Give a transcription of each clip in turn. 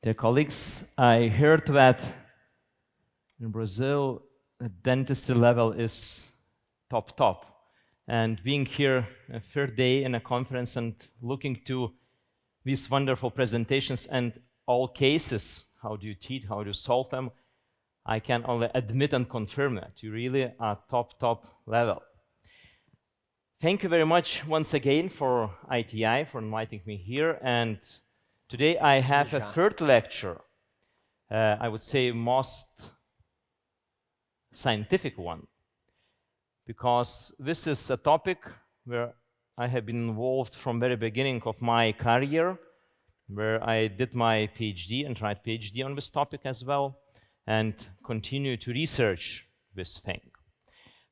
Dear colleagues, I heard that in Brazil, the dentistry level is top. And being here a third day in a conference and looking to these wonderful presentations and all cases, how do you treat, how do you solve them, I can only admit and confirm that you really are top level. Thank you very much once again for ITI for inviting me here. And today I have a third lecture, I would say most scientific one, because this is a topic where I have been involved from very beginning of my career, where I did my PhD and tried PhD on this topic as well, and continue to research this thing.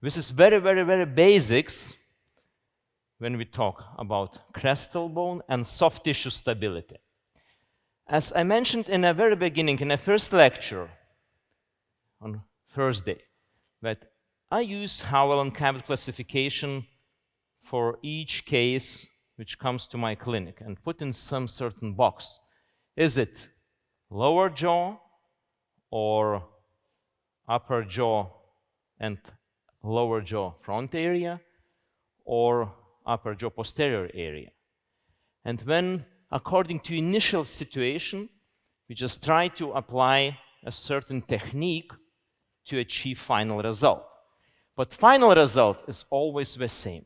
This is very basics when we talk about crestal bone and soft tissue stability. As I mentioned in the very beginning, in the first lecture on Thursday, that I use Howell and Cabot classification for each case which comes to my clinic and put in some certain box. Is it lower jaw or upper jaw and lower jaw front area, or upper jaw posterior area? And when, according to initial situation, we just try to apply a certain technique to achieve final result. But final result is always the same.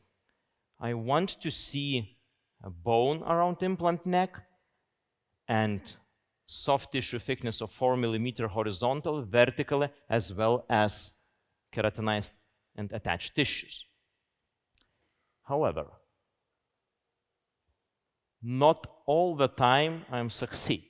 I want to see a bone around implant neck and soft tissue thickness of 4 mm horizontal, vertically, as well as keratinized and attached tissues. However, not all the time I succeed.